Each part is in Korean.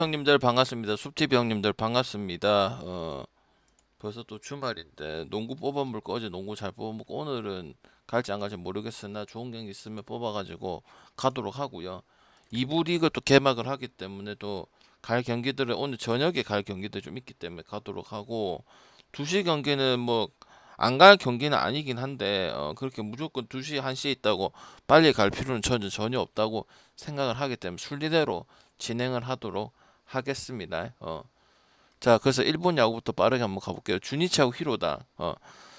형님들 반갑습니다. 숲TV 형님들 반갑습니다. 벌써 또 주말인데 농구 뽑아볼 거 어제 농구 잘 뽑아먹고 오늘은 갈지 안 갈지 모르겠으나 좋은 경기 있으면 뽑아가지고 가도록 하고요. 2부 리그 또 개막을 하기 때문에 또 갈 경기들을 오늘 저녁에 갈 경기들 좀 있기 때문에 가도록 하고 2시 경기는 뭐 안 갈 경기는 아니긴 한데 그렇게 무조건 2시 1시에 있다고 빨리 갈 필요는 저는 전혀 없다고 생각을 하기 때문에 순리대로 진행을 하도록 하겠습니다. 자, 그래서 일본 야구부터 빠르게 한번 가볼게요. 주니치하고 히로다.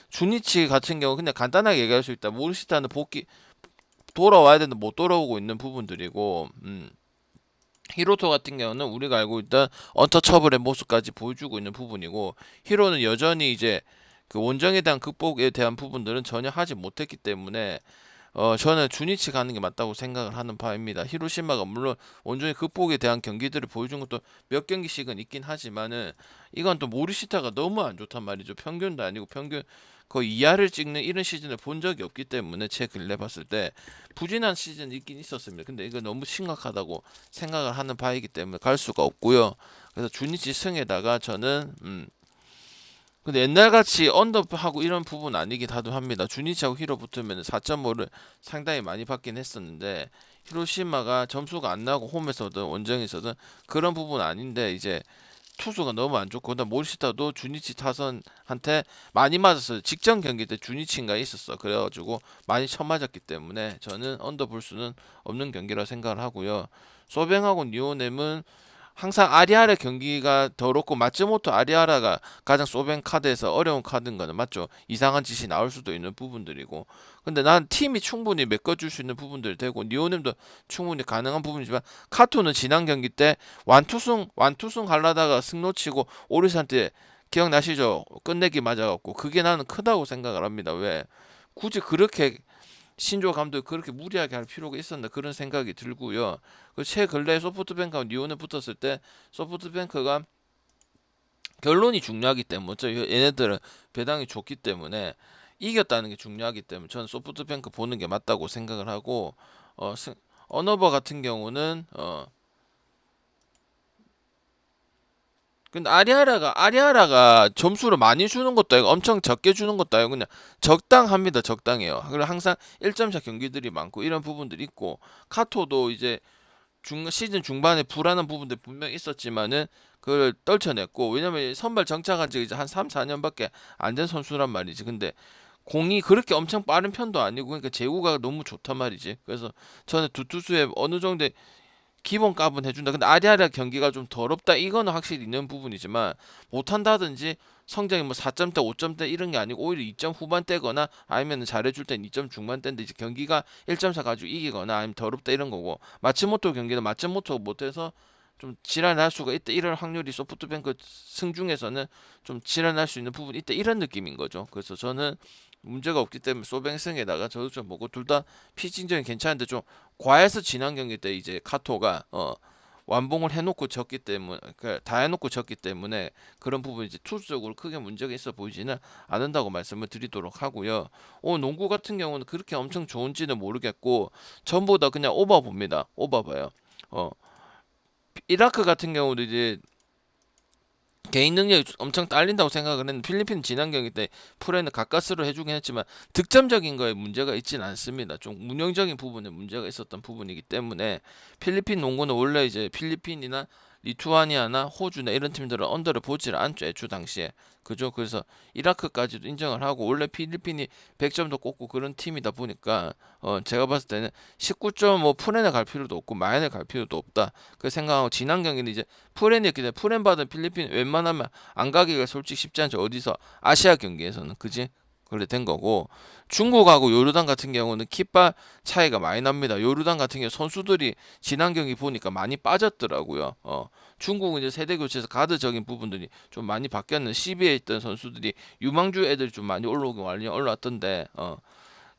주니치 같은 경우 그냥 간단하게 얘기할 수 있다. 모르시타는 복귀 돌아와야 되는데 못 돌아오고 있는 부분들이고, 히로토 같은 경우는 우리가 알고 있던 언터처블의 모습까지 보여주고 있는 부분이고, 히로는 여전히 이제 그 원정에 대한 극복에 대한 부분들은 전혀 하지 못했기 때문에 저는 주니치 가는 게 맞다고 생각을 하는 바입니다. 히로시마가 물론 온전히 극복에 대한 경기들을 보여준 것도 몇 경기씩은 있긴 하지만은 이건 또 모리시타가 너무 안 좋단 말이죠. 평균도 아니고 평균 거의 이하를 찍는 이런 시즌을 본 적이 없기 때문에 제 근래 봤을 때 부진한 시즌이 있긴 있었습니다. 근데 이거 너무 심각하다고 생각을 하는 바이기 때문에 갈 수가 없고요. 그래서 주니치 승에다가 저는 근데 옛날같이 언더하고 이런 부분 아니긴 하도 합니다. 주니치하고 히로 붙으면 4.5를 상당히 많이 받긴 했었는데 히로시마가 점수가 안 나고 홈에서든 원정에서든 그런 부분 아닌데 이제 투수가 너무 안 좋고 그다음 모리시타도 주니치 타선한테 많이 맞았어요. 직전 경기 때 주니치인가 있었어. 그래가지고 많이 쳐맞았기 때문에 저는 언더 볼 수는 없는 경기라 생각을 하고요. 소뱅하고 니오넴은 항상 아리아라 경기가 더럽고 마츠모토 아리아라가 가장 소뱅 카드에서 어려운 카드인 거는 맞죠. 이상한 짓이 나올 수도 있는 부분들이고. 근데 난 팀이 충분히 메꿔줄 수 있는 부분들이 되고 니오넴도 충분히 가능한 부분이지만 카토는 지난 경기 때 완투승 하려다가 승 놓치고 오리산테 기억나시죠? 끝내기 맞아갖고 그게 나는 크다고 생각을 합니다. 왜? 굳이 그렇게 신조 감독이 그렇게 무리하게 할 필요가 있었나 그런 생각이 들고요. 그 최근래 소프트뱅크하고 리온에 붙었을 때 소프트뱅크가 결론이 중요하기 때문에 얘네들은 배당이 좋기 때문에 이겼다는 게 중요하기 때문에 저는 소프트뱅크 보는 게 맞다고 생각을 하고 어너버 같은 경우는 근데 아리아라가 점수를 많이 주는 것도 아니고 엄청 적게 주는 것도 아니고 그냥 적당합니다. 적당해요. 그리고 항상 1점차 경기들이 많고 이런 부분들이 있고 카토도 이제 시즌 중반에 불안한 부분들 분명 있었지만은 그걸 떨쳐냈고 왜냐면 선발 정착한 지 이제 한 3, 4년밖에 안 된 선수란 말이지. 근데 공이 그렇게 엄청 빠른 편도 아니고 그러니까 제구가 너무 좋단 말이지. 그래서 저는 두 투수의 어느 정도 기본값은 해준다. 근데 아리아라 경기가 좀 더럽다. 이거는 확실히 있는 부분이지만 못한다든지 성적이 뭐 4점대, 5점대 이런 게 아니고 오히려 2점 후반대거나 아니면 잘해줄 땐 2점 중반대인데 이제 경기가 1점차 가지고 이기거나 아니면 더럽다 이런 거고 마츠모토 경기는 마츠모토 못해서 좀 질환할 수가 있다. 이럴 확률이 소프트뱅크 승 중에서는 좀 질환할 수 있는 부분이 있다. 이런 느낌인 거죠. 그래서 저는 문제가 없기 때문에 소뱅승에다가 저도 좀 보고 둘 다 피칭적인 괜찮은데 좀 과해서 지난 경기 때 이제 카토가 완봉을 해놓고 졌기 때문에 다 해놓고 졌기 때문에 그런 부분이 이제 투수적으로 크게 문제가 있어 보이지는 않는다고 말씀을 드리도록 하고요. 농구 같은 경우는 그렇게 엄청 좋은지는 모르겠고 전부 다 그냥 오버 봅니다. 오버 봐요. 어, 이라크 같은 경우도 이제 개인 능력이 엄청 딸린다고 생각을 했는데 필리핀 지난 경기 때 프레는 가까스로 해주긴 했지만 득점적인 거에 문제가 있지는 않습니다. 좀 운영적인 부분에 문제가 있었던 부분이기 때문에 필리핀 농구는 원래 이제 필리핀이나 리투아니아나 호주나 이런 팀들은 언더를 보지를 않죠. 애초 당시에. 그죠? 그래서 이라크까지도 인정을 하고 원래 필리핀이 100점도 꽂고 그런 팀이다 보니까 제가 봤을 때는 19.5 프렌에 갈 필요도 없고 마이너에 갈 필요도 없다. 그 생각하고 지난 경기는 이제 프렌이었기 때문에 프렌 받은 필리핀 웬만하면 안 가기가 솔직히 쉽지 않죠. 어디서 아시아 경기에서는 그지? 그래 된 거고 중국하고 요르단 같은 경우는 킥발 차이가 많이 납니다. 요르단 같은 경우 선수들이 지난 경기 보니까 많이 빠졌더라고요. 중국은 이제 세대 교체에서 가드적인 부분들이 좀 많이 바뀌었는 CB에 있던 선수들이 유망주 애들이 좀 많이 올라오긴 많이 올라왔던데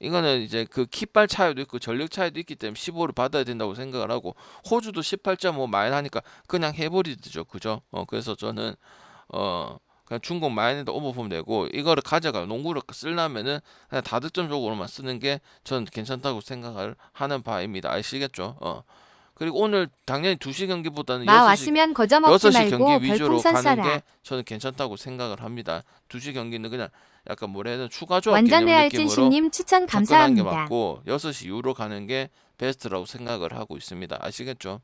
이거는 이제 그 킥발 차이도 있고 전력 차이도 있기 때문에 15를 받아야 된다고 생각을 하고 호주도 18.5 마인 하니까 그냥 해버리죠. 그죠? 그래서 저는 그냥 중국 마인에다 오버 보면 되고 이거를 가져가 농구를 쓰려면은 그냥 다득점적으로만 쓰는 게 저는 괜찮다고 생각을 하는 바입니다. 아시겠죠? 그리고 오늘 당연히 2시 경기보다는 마 왔으면 거저 먹지 6시 말고 경기 위주로 별풍선 가는 쏴라. 게 저는 괜찮다고 생각을 합니다. 2시 경기는 그냥 약간 뭐라 해야 되나 추가 조합 완전 개념 느낌으로 레알찐신님 추천 접근하는 게 감사합니다. 맞고 6시 이후로 가는 게 베스트라고 생각을 하고 있습니다. 아시겠죠?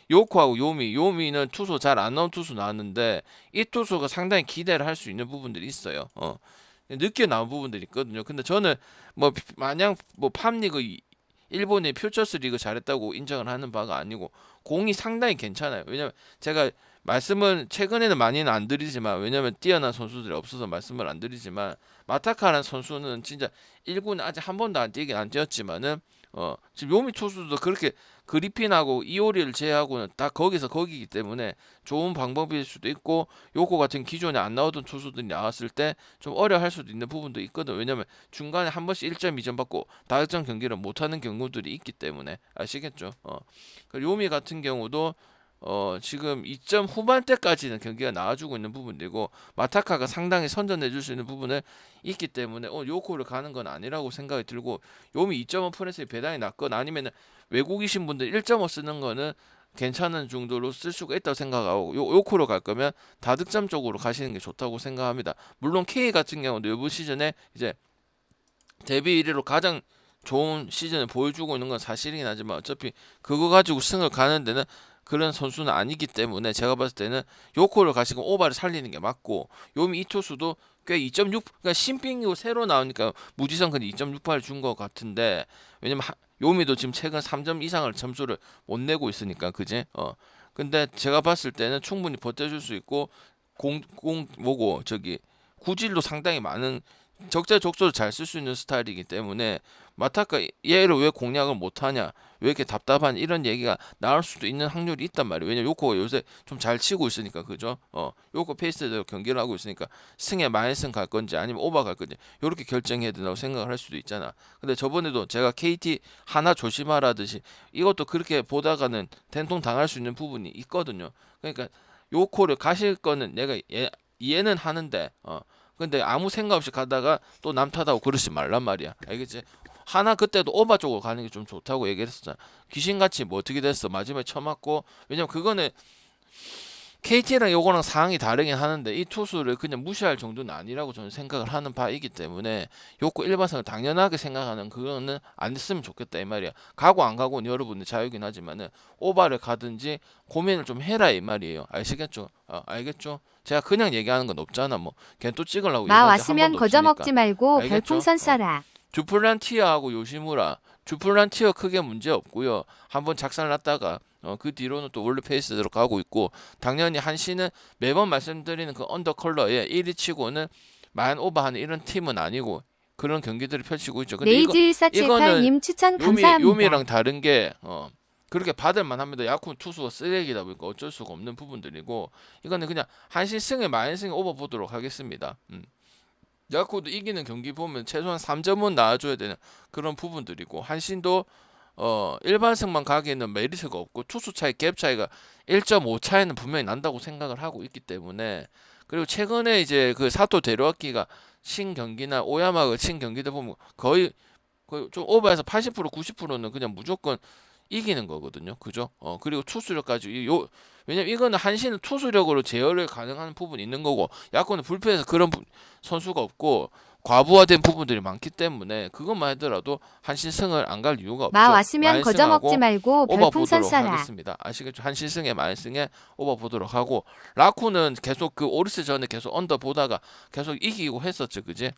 요코하고 요미는 투수 잘 안 나온 투수 나왔는데 이 투수가 상당히 기대를 할 수 있는 부분들이 있어요. 늦게 나온 부분들이 있거든요. 근데 저는 뭐 마냥 뭐 팜리그 일본의 퓨처스 리그 잘했다고 인정을 하는 바가 아니고 공이 상당히 괜찮아요. 왜냐면 제가 말씀은 최근에는 많이는 안 드리지만 왜냐면 뛰어난 선수들이 없어서 말씀을 안 드리지만 마타카라는 선수는 진짜 1군에 아직 한 번도 안 뛰긴 안 뛰었지만은 지금 요미 투수도 그렇게 그리핀하고 이오리를 제외하고는 다 거기서 거기이기 때문에 좋은 방법일 수도 있고 요코 같은 기존에 안 나오던 투수들이 나왔을 때 좀 어려워할 수도 있는 부분도 있거든. 왜냐면 중간에 한 번씩 1점, 2점 받고 다득점 경기를 못하는 경우들이 있기 때문에 아시겠죠? 그리고 요미 같은 경우도 지금 2점 후반대까지는 경기가 나와주고 있는 부분이고 마타카가 상당히 선전해줄 수 있는 부분을 있기 때문에 요코를 가는 건 아니라고 생각이 들고 요미 2.5 프레스의 배당이 낮거나 아니면 외국이신 분들 1.5 쓰는 거는 괜찮은 정도로 쓸 수가 있다고 생각하고 요코로 갈 거면 다득점 쪽으로 가시는 게 좋다고 생각합니다. 물론 K 같은 경우도 이번 시즌에 이제 데뷔 1위로 가장 좋은 시즌을 보여주고 있는 건 사실이긴 하지만 어차피 그거 가지고 승을 가는 데는 그런 선수는 아니기 때문에 제가 봤을 때는 요코를 가시고 오바를 살리는 게 맞고 요미 이 투수도 꽤 2.6 그러니까 신빙이고 새로 나오니까 무지성 근데 2.68을 준 것 같은데 왜냐면 요미도 지금 최근 3점 이상을 점수를 못 내고 있으니까 그지? 근데 제가 봤을 때는 충분히 버텨줄 수 있고 뭐고 저기 구질도 상당히 많은 적재적소를 잘 쓸 수 있는 스타일이기 때문에 마타카 얘를 왜 공략을 못하냐 왜 이렇게 답답한 이런 얘기가 나올 수도 있는 확률이 있단 말이에요. 왜냐면 요코가 요새 좀 잘 치고 있으니까 그죠? 요코 페이스대로 경기를 하고 있으니까 승에 마이너스 갈 건지 아니면 오버 갈 건지 요렇게 결정해야 된다고 생각을 할 수도 있잖아. 근데 저번에도 제가 KT 하나 조심하라듯이 이것도 그렇게 보다가는 된통 당할 수 있는 부분이 있거든요. 그러니까 요코를 가실 거는 내가 이해는 하는데 근데 아무 생각 없이 가다가 또 남 탓하고 그러지 말란 말이야. 알겠지? 하나 그때도 오바 쪽으로 가는 게 좀 좋다고 얘기를 했었잖아. 귀신같이 뭐 어떻게 됐어? 마지막에 쳐맞고. 왜냐면 그거는 KT랑 요거랑 상황이 다르긴 하는데 이 투수를 그냥 무시할 정도는 아니라고 저는 생각을 하는 바이기 때문에 요거 일반성을 당연하게 생각하는 그거는 안 했으면 좋겠다 이 말이야. 가고 안 가고는 여러분들 자유긴 하지만은 오바를 가든지 고민을 좀 해라 이 말이에요. 아시겠죠? 알겠죠? 제가 그냥 얘기하는 건 없잖아. 뭐 걔 또 찍으려고 마 얘기한 지 한 왔으면 번도 거저 없으니까. 먹지 말고 알겠죠? 별풍선 쏴라. 주플란티어하고 요시무라 주플란티어 크게 문제 없고요. 한번 작살났다가 그 뒤로는 또 원래 페이스대로 가고 있고 당연히 한시는 매번 말씀드리는 그 언더컬러의 1위 치고는 만 오버하는 이런 팀은 아니고 그런 경기들을 펼치고 있죠. 근데 레이즈 이거는 1478님 추천 감사합니다. 요미랑 다른 게 그렇게 받을만 합니다. 야쿠 투수가 쓰레기다 보니까 어쩔 수가 없는 부분들이고 이거는 그냥 한신 승에 마이너스 오버 보도록 하겠습니다. 야쿠도 이기는 경기 보면 최소한 3점은 나와줘야 되는 그런 부분들이고 한신도 일반승만 가기에는 메리트가 없고 투수 차이 갭 차이가 1.5 차이는 분명히 난다고 생각을 하고 있기 때문에 그리고 최근에 이제 그 사토 데로아키가 친 경기나 오야마가 친 경기들 보면 거의 좀 오버해서 80% 90%는 그냥 무조건 이기는 거거든요. 그죠? 그리고 투수력까지 왜냐면 이거는 한신은 투수력으로 제어를 가능한 부분이 있는 거고 야구는 불펜에서 그런 선수가 없고 과부하된 부분들이 많기 때문에 그것만 하더라도 한신승을 안 갈 이유가 없죠. 마 왔으면 거저 먹지 말고 오버 별풍선 보도록 쏴라. 하겠습니다. 아시겠죠? 한신승에 마이승에 오버 보도록 하고 라쿠는 계속 그 오리스 전에 계속 언더 보다가 계속 이기고 했었죠. 그지?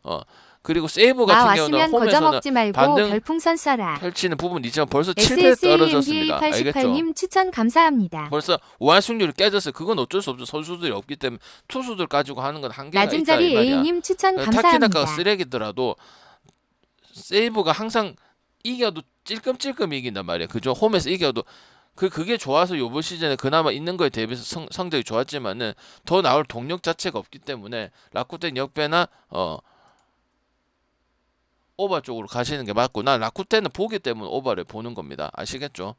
그리고 세이브 마 같은 경우는 왔으면 거저 홈에서는 먹지 말고 반등 별풍선 쏴라. 펼치는 부분이 있지만 벌써 7패 떨어졌습니다. 알겠죠? SSANBA88님 추천 감사합니다. 벌써 우한 승률이 깨졌어요. 그건 어쩔 수 없죠. 선수들이 없기 때문에 투수들 가지고 하는 건 한계가 있다 낮은 이 자리 말이야. A님 추천 타키나카가 감사합니다. 쓰레기더라도 세이브가 항상 이겨도 찔끔찔끔 이긴단 말이야. 그죠? 홈에서 이겨도 그게 좋아서 요번 시즌에 그나마 있는 거에 대비해서 성적이 좋았지만은 더 나올 동력 자체가 없기 때문에 라쿠텐 역배나 오바 쪽으로 가시는 게 맞고 난 라쿠텐은 보기 때문에 오바를 보는 겁니다. 아시겠죠?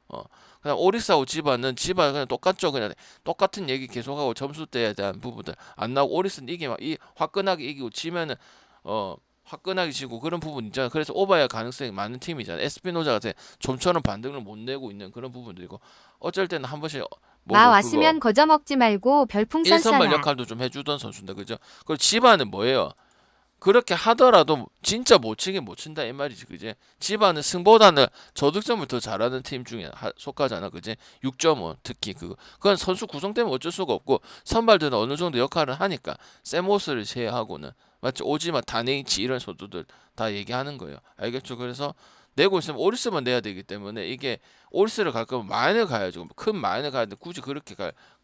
그냥 오리스하고 지바는 그냥 똑같죠. 그냥 똑같은 얘기 계속하고 점수대에 대한 부분들 안 나오고 오리스는 이기면 화끈하게 이기고 지면은 화끈하게 지고 그런 부분 있잖아. 그래서 오버할 가능성이 많은 팀이잖아. 에스피노자 같은 좀처럼 반등을 못 내고 있는 그런 부분들이고 어쩔 때는 한 번씩 마 뭐 그거 왔으면 거저 먹지 말고 별풍선 일선발 쏴라. 역할도 좀 해주던 선수인데 그죠? 그리고 지바는 뭐예요? 그렇게 하더라도 진짜 못 치긴 못 친다 이 말이지 그지? 지바는 승보다는 저득점을 더 잘하는 팀 중에 속하잖아 그지? 6.5 특히 그건 선수 구성 때문에 어쩔 수가 없고 선발들은 어느 정도 역할을 하니까 세모스를 제외하고는 맞지? 오지마 다네이치 이런 선수들 다 얘기하는 거예요 알겠죠? 그래서 내고 있으면 오리스만 내야 되기 때문에 이게 오리스를 갈 거면 마인을 가야죠. 큰 마인을 가야 돼. 굳이 그렇게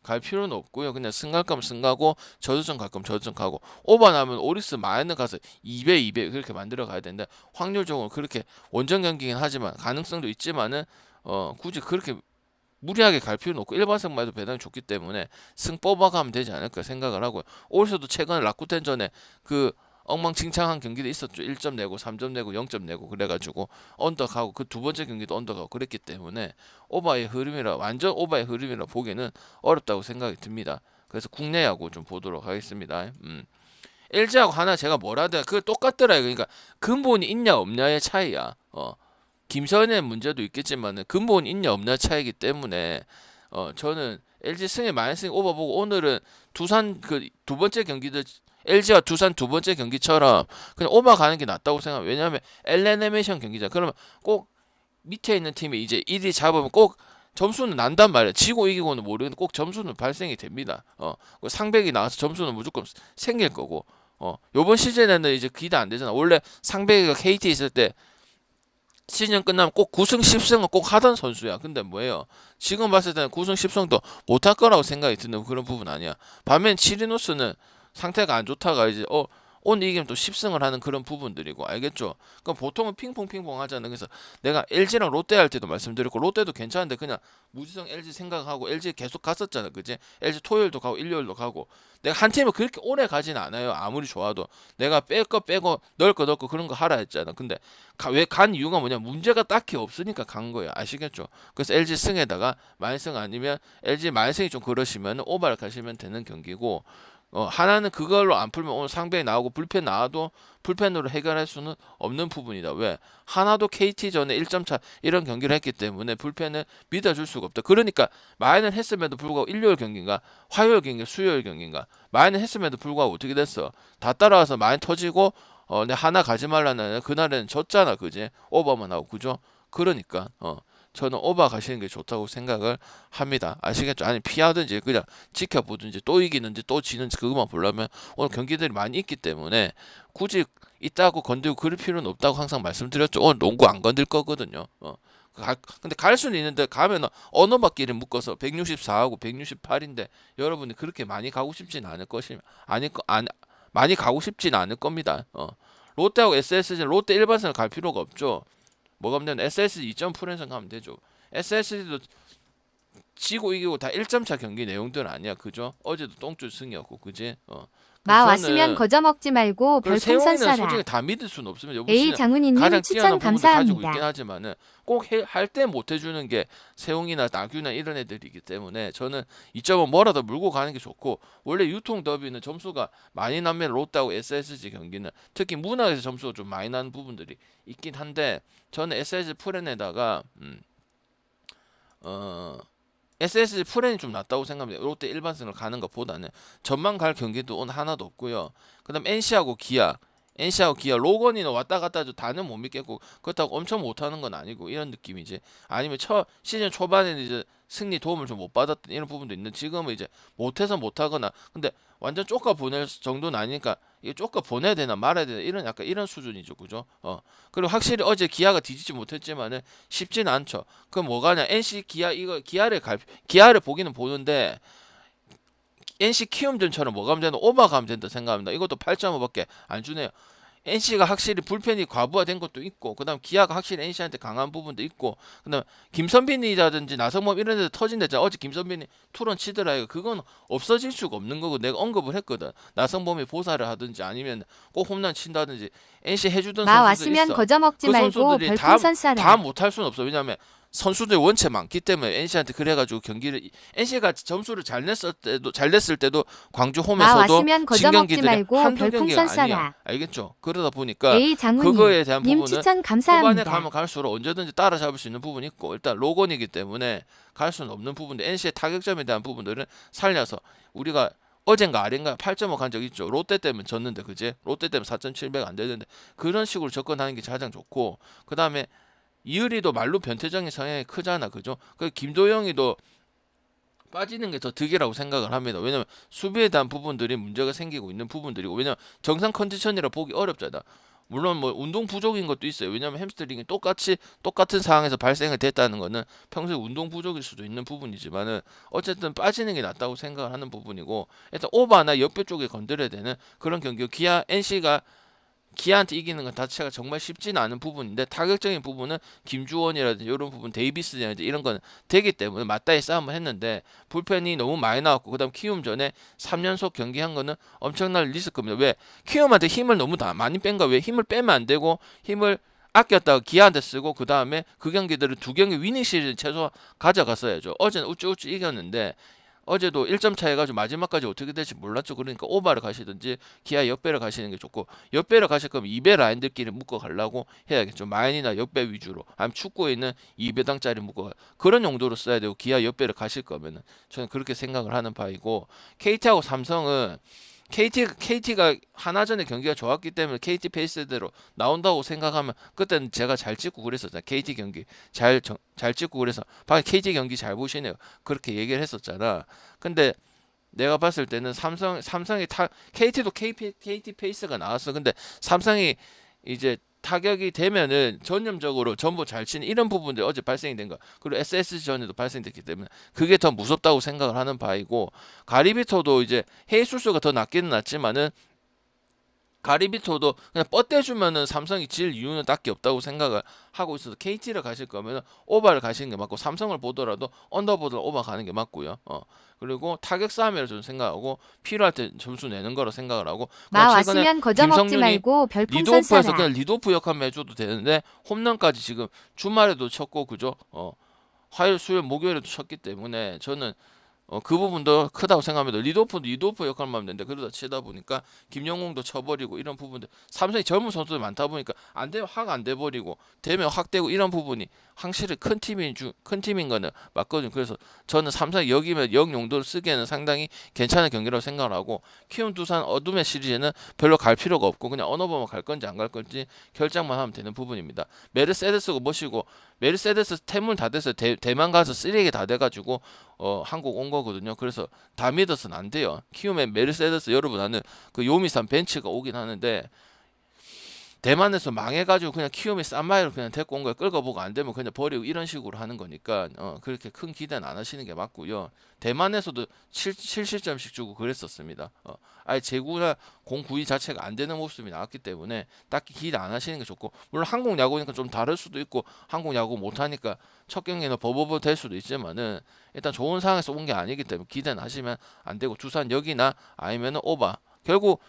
갈 필요는 없고요. 그냥 승갈 거면 승가고 저주전 갈 거면 저주전 가고 오버 나면 오리스 마인을 가서 2배 2배 그렇게 만들어 가야 되는데 확률적으로 그렇게 원정 경기긴 하지만 가능성도 있지만은 굳이 그렇게 무리하게 갈 필요는 없고 일반승만 해도 배당이 좋기 때문에 승 뽑아가면 되지 않을까 생각을 하고요. 오리스도 최근에 라쿠텐전에 그 엉망진창한 경기도 있었죠. 1점 내고 3점 내고 0점 내고 그래가지고 언더가고 그 두 번째 경기도 언더가고 그랬기 때문에 오바의 흐름이라 완전 오바의 흐름이라 보기는 어렵다고 생각이 듭니다. 그래서 국내 야구 좀 보도록 하겠습니다. LG하고 하나 제가 뭐라 해야 그 똑같더라. 그러니까 근본이 있냐 없냐의 차이야. 김선의 문제도 있겠지만 근본이 있냐 없냐 차이기 때문에 저는 LG 승에 많이 승 오버 보고 오늘은 두산 그 두 번째 경기도 LG와 두산 두 번째 경기처럼 그냥 오버 가는 게 낫다고 생각해요. 왜냐하면 엘레네메이션 경기잖아. 그러면 꼭 밑에 있는 팀이 이제 1위 잡으면 꼭 점수는 난단 말이야. 지고 이기고는 모르는데 꼭 점수는 발생이 됩니다. 상백이 나와서 점수는 무조건 생길 거고. 요번 시즌에는 이제 기대 안 되잖아. 원래 상백이가 KT 있을 때 시즌 끝나면 꼭 9승 10승은 꼭 하던 선수야. 근데 뭐예요? 지금 봤을 때는 9승 10승도 못할 거라고 생각이 드는 그런 부분 아니야. 반면 치리노스는 상태가 안 좋다가 이제 오늘 이기면 또 10승을 하는 그런 부분들이고 알겠죠? 그럼 보통은 핑퐁 하잖아. 그래서 내가 LG랑 롯데 할 때도 말씀드렸고 롯데도 괜찮은데 그냥 무지성 LG 생각하고 LG 계속 갔었잖아. 그지? LG 토요일도 가고 일요일도 가고 내가 한 팀을 그렇게 오래 가진 않아요. 아무리 좋아도 내가 뺄 거 빼고 넣을 거 넣고 그런 거 하라 했잖아. 근데 왜 간 이유가 뭐냐? 문제가 딱히 없으니까 간 거예요. 아시겠죠? 그래서 LG 승에다가 만승 아니면 LG 만승이 좀 그러시면 오바를 가시면 되는 경기고 하나는 그걸로 안 풀면 오늘 상백이 나오고 불펜 나와도 불펜으로 해결할 수는 없는 부분이다. 왜? 하나도 KT 전에 1점 차 이런 경기를 했기 때문에 불펜을 믿어줄 수가 없다. 그러니까 마인을 했음에도 불구하고 일요일 경기인가 화요일 경기인가 수요일 경기인가 마인을 했음에도 불구하고 어떻게 됐어? 다 따라와서 마인 터지고 내 하나 가지 말라는 그날에는 졌잖아. 그지? 오버만 하고 그죠? 그러니까 저는 오버 가시는 게 좋다고 생각을 합니다. 아시겠죠? 아니 피하든지 그냥 지켜보든지 또 이기는지 또 지는지 그것만 보려면 오늘 경기들이 많이 있기 때문에 굳이 있다고 건들고 그럴 필요는 없다고 항상 말씀드렸죠. 오늘 농구 안 건들 거거든요. 근데 갈 수는 있는데 가면 언어밖끼리 묶어서 164하고 168인데 여러분이 그렇게 많이 가고 싶진 않을 것이 많이 가고 싶진 않을 겁니다. 롯데하고 SSG 롯데 일반선을 갈 필요가 없죠. 뭐가 문제는 SSG 2점 풀에서 가면 되죠. SSG도 지고 이기고 다 1점 차 경기 내용들은 아니야. 그죠? 어제도 똥줄 승이었고 그지? 마 왔으면 거저 먹지 말고 별풍선 세용이는 솔직히 쏴라. 다 믿을 수는 없으면 여보 A 씨는 장훈이님 가장 추천 뛰어난 부분도 가지고 있긴 감사합니다. 하지만은 꼭 할 때 못 해주는 게 세용이나 나규나 이런 애들이기 때문에 저는 2점은 뭐라도 물고 가는 게 좋고 원래 유통 더비는 점수가 많이 나면 롯데하고 SSG 경기는 특히 문화에서 점수가 좀 많이 나는 부분들이 있긴 한데 저는 SSG 프렌에다가 SSG 프렌이 좀 낫다고 생각합니다. 롯데 일반승을 가는 것보다는 전만 갈 경기도 오늘 하나도 없고요. 그다음 NC하고 기아 로건이는 왔다 갔다 해도 다는 못 믿겠고 그렇다고 엄청 못하는 건 아니고 이런 느낌이지. 아니면 시즌 초반에는 이제 승리 도움을 좀 못 받았던 이런 부분도 있는데 지금은 이제 못해서 못하거나 근데 완전 쫓아 보낼 정도는 아니니까 이게 쫓아 보내야 되나 말아야 되나 이런 약간 이런 수준이죠. 그죠? 그리고 확실히 어제 기아가 뒤지지 못했지만은 쉽지는 않죠. 그럼 뭐가냐 NC 기아를 보기는 보는데 NC 키움전처럼 뭐가 되나 오버 가면 된다 생각합니다. 이것도 8.5밖에 안 주네요. NC가 확실히 불펜이 과부하된 것도 있고 그다음 기아가 확실히 NC한테 강한 부분도 있고 그다음 김선빈이라든지 나성범 이런 데서 터진다잖아. 어제 김선빈이 투런 치더라 이거 그건 없어질 수가 없는 거고 내가 언급을 했거든. 나성범이 보살을 하든지 아니면 꼭 홈런 친다든지 NC 해주던 마 선수들 왔으면 있어. 거저 먹지 그 말고 선수들이 별풍선 다 쏴라. 못할 수는 없어. 왜냐하면 선수들이 원체 많기 때문에 NC한테 그래가지고 경기를 NC가 점수를 잘 냈을 때도 광주 마 홈에서도 왔으면 진 거저먹지 경기들이 말고 한두 경기가 별풍선 아니야. 쏴라. 알겠죠? 그러다 보니까 A 장훈님 그거에 대한 님 부분은 추천 후반에 감사합니다. 가면 갈수록 언제든지 따라잡을 수 있는 부분이 있고 일단 로건이기 때문에 갈 수는 없는 부분인데 NC의 타격점에 대한 부분들은 살려서 우리가 어젠가 아닌가 8.5 간 적 있죠. 롯데 때문에 졌는데 그제 롯데 때문에 4.700 안 되는데 그런 식으로 접근하는 게 가장 좋고 그 다음에 이의리도 말로 변태적인 성향이 크잖아. 그죠? 그 김도영이도 빠지는 게 더 득이라고 생각을 합니다. 왜냐면 수비에 대한 부분들이 문제가 생기고 있는 부분들이고 왜냐면 정상 컨디션이라 보기 어렵잖아. 물론 뭐 운동 부족인 것도 있어요. 왜냐면 햄스트링이 똑같은 상황에서 발생을 됐다는 거는 평소에 운동 부족일 수도 있는 부분이지만은 어쨌든 빠지는 게 낫다고 생각을 하는 부분이고 일단 오바나 옆에 쪽에 건드려야 되는 그런 경기 기아 NC가 기아한테 이기는 것 자체가 정말 쉽지는 않은 부분인데 타격적인 부분은 김주원이라든지 이런 부분 데이비스라든지 이런 건 되기 때문에 맞다이 싸움을 했는데 불펜이 너무 많이 나왔고 그다음 키움 전에 3연속 경기한 거는 엄청난 리스크입니다. 왜 키움한테 힘을 너무 많이 뺀가 왜 힘을 빼면 안 되고 힘을 아꼈다가 기아한테 쓰고 그 다음에 그 경기들을 두 경기 위닝 시리즈 최소 가져갔어야죠. 어제는 우쭈우쭈 이겼는데 어제도 1점 차 해가지고 마지막까지 어떻게 될지 몰랐죠. 그러니까 오바를 가시든지 기아 역배를 가시는 게 좋고 역배를 가실 거면 2배 라인들끼리 묶어 가려고 해야겠죠. 마인이나 역배 위주로 아니면 축구에 있는 2배당짜리 묶어 그런 용도로 써야 되고 기아 역배를 가실 거면은 저는 그렇게 생각을 하는 바이고 KT하고 삼성은 KT가 하나전에 경기가 좋았기 때문에 KT 페이스대로 나온다고 생각하면 그때는 제가 잘 찍고 그랬었잖아요. KT 경기 잘 찍고 그래서 방금 KT 경기 잘 보시네요. 그렇게 얘기를 했었잖아. 근데 내가 봤을 때는 삼성이 KT도 KT 페이스가 나왔어. 근데 삼성이 이제 타격이 되면은 전념적으로 전부 잘 치는 이런 부분들이 어제 발생이 된 거. 그리고 SS전에도 발생됐기 때문에 그게 더 무섭다고 생각을 하는 바이고 가리비토도 이제 헤이수스가 더 낫기는 낫지만은 가리비토도 그냥 뻗대주면은 삼성이 질 이유는 딱히 없다고 생각을 하고 있어서 KT를 가실 거면은 오버를 가시는 게 맞고 삼성을 보더라도 언더보다 오버 가는 게 맞고요. 그리고 타격 싸움이라 저는 생각하고 필요할 때 점수 내는 거라 생각을 하고 마 그다음 최근에 왔으면 거저먹지 김성윤이 말고 별풍선 리드오프에서 쏴라. 그냥 리드오프 역할만 해줘도 되는데 홈런까지 지금 주말에도 쳤고 그죠? 화요일, 수요일, 목요일에도 쳤기 때문에 저는 그 부분도 크다고 생각합니다. 리드오프 역할만 하면 되는데 그러다 치다 보니까 김영웅도 쳐버리고 이런 부분들 삼성이 젊은 선수들 많다 보니까 안 되면 확 안 돼버리고 되면 확 되고 이런 부분이 확실히 큰 팀인 거는 맞거든요. 그래서 저는 삼성이 여기면 영용도를 쓰기에는 상당히 괜찮은 경기라고 생각을 하고 키움 두산 어둠의 시리즈는 별로 갈 필요가 없고 그냥 어느 번만 갈 건지 안 갈 건지 결정만 하면 되는 부분입니다. 메르세데스고 뭐시고 메르세데스 태문 다 돼서 대만 가서 쓰레기 다 돼가지고 한국 온 거거든요. 그래서 다 믿어서는 안 돼요. 키움의 메르세데스 여러분 하는 그 요미산 벤츠가 오긴 하는데 대만에서 망해가지고 그냥 키움이 싼 마이로 그냥 데리고 온 거야. 끌어보고 안 되면 그냥 버리고 이런 식으로 하는 거니까 그렇게 큰 기대는 안 하시는 게 맞고요. 대만에서도 7실점씩 주고 그랬었습니다. 아예 제구나 공구위 자체가 안 되는 모습이 나왔기 때문에 딱히 기대 안 하시는 게 좋고 물론 한국 야구니까 좀 다를 수도 있고 한국 야구 못하니까 첫 경기는 버버버 될 수도 있지만은 일단 좋은 상황에서 온 게 아니기 때문에 기대는 하시면 안 되고 두산 여기나 아니면은 오바 결국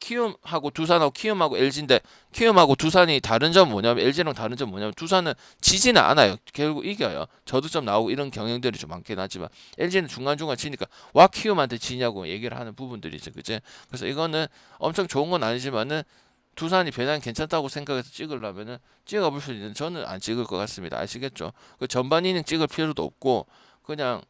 키움하고 두산하고 키움하고 LG인데 키움하고 두산이 다른 점 뭐냐면 LG랑 다른 점 뭐냐면 두산은 지지는 않아요. 결국 이겨요. 저득점 나오고 이런 경향들이 좀 많긴 하지만 LG는 중간중간 지니까 와 키움한테 지냐고 얘기를 하는 부분들이죠. 그제? 그래서 이거는 엄청 좋은 건 아니지만은 두산이 배당 괜찮다고 생각해서 찍으려면은 찍어볼 수 있는 저는 안 찍을 것 같습니다. 아시겠죠? 그 전반 이닝 찍을 필요도 없고 그냥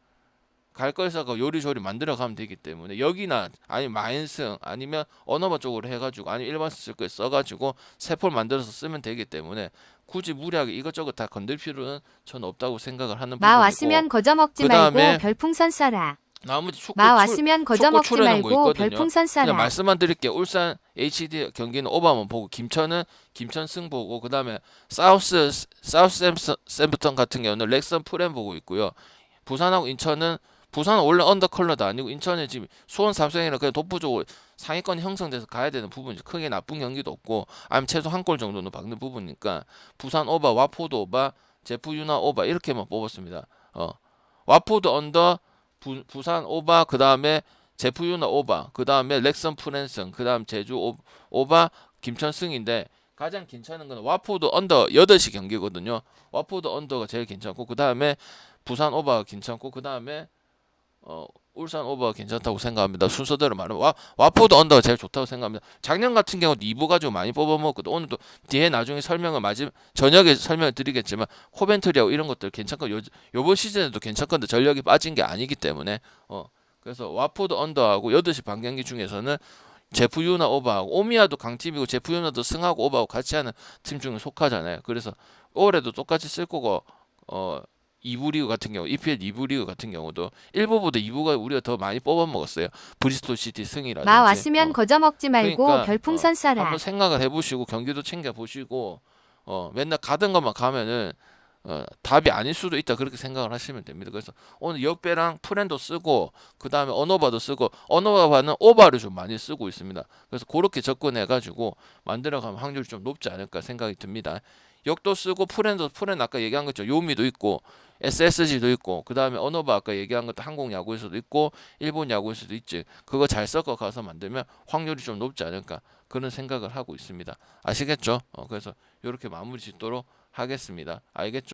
갈 거에서 요리조리 만들어 가면 되기 때문에 여기나 아니면 마인승 아니면 언어버 쪽으로 해가지고 아니면 일반 쓸 거에 써가지고 세폴 만들어서 쓰면 되기 때문에 굳이 무리하게 이것저것 다 건들 필요는 저는 없다고 생각을 하는 마 부분이고 왔으면 거저먹지 그 말고 다음에 별풍선 쏴라. 나머지 마 왔으면 축구 거저먹지 출연한 거 말고 있거든요. 별풍선 그냥 쏴라. 말씀만 드릴게요. 울산 HD 경기는 오버만 보고 김천은 김천승 보고 그 다음에 사우스샘프턴 같은 경우는 렉선 프렘 보고 있고요. 부산하고 인천은 부산은 원래 언더컬러도 아니고 인천은 지금 수원 삼성이랑 그냥 독보적으로 상위권 형성돼서 가야 되는 부분이죠. 크게 나쁜 경기도 없고 아니면 최소 한 골 정도는 박는 부분이니까 부산 오바, 와포드 오바, 제프 유나 오바 이렇게만 뽑았습니다. 와포드 언더, 부산 오바, 그 다음에 제프 유나 오바, 그 다음에 렉선 프랜슨, 그 다음 제주 오바, 김천승인데 가장 괜찮은 건 와포드 언더 8시 경기거든요. 와포드 언더가 제일 괜찮고 그 다음에 부산 오버가 괜찮고 그 다음에 울산 오버가 괜찮다고 생각합니다. 순서대로 말하면 와포드 언더가 제일 좋다고 생각합니다. 작년 같은 경우도 2부 가지고 많이 뽑아먹었거든. 오늘도 뒤에 나중에 설명을 저녁에 설명을 드리겠지만 코벤트리하고 이런 것들 괜찮고 요번 시즌에도 괜찮건데 전력이 빠진 게 아니기 때문에 그래서 와포드 언더하고 8시 반경기 중에서는 제프 유나 오버하고 오미야도 강팀이고 제프 유나도 승하고 오버하고 같이 하는 팀 중에 속하잖아요. 그래서 올해도 똑같이 쓸 거고 2부 리그 같은 경우 EPL 2부 리그 같은 경우도 1부보다 2부가 우리가 더 많이 뽑아 먹었어요. 브리스톨 시티 승이라든지. 마 왔으면 거저 먹지 말고 그러니까 별풍선 쏴라. 한번 생각을 해보시고 경기도 챙겨 보시고 맨날 가던 것만 가면은 답이 아닐 수도 있다 그렇게 생각을 하시면 됩니다. 그래서 오늘 역배랑 프렌도 쓰고 그 다음에 언어바도 쓰고 언어바는 오바를 좀 많이 쓰고 있습니다. 그래서 그렇게 접근해가지고 만들어가면 확률이 좀 높지 않을까 생각이 듭니다. 역도 쓰고 프렌 아까 얘기한 것처럼 요미도 있고 SSG도 있고 그 다음에 언어바 아까 얘기한 것도 한국 야구에서도 있고 일본 야구에서도 있지. 그거 잘 섞어 가서 만들면 확률이 좀 높지 않을까 그런 생각을 하고 있습니다. 아시겠죠? 그래서 이렇게 마무리 짓도록 하겠습니다. 알겠죠?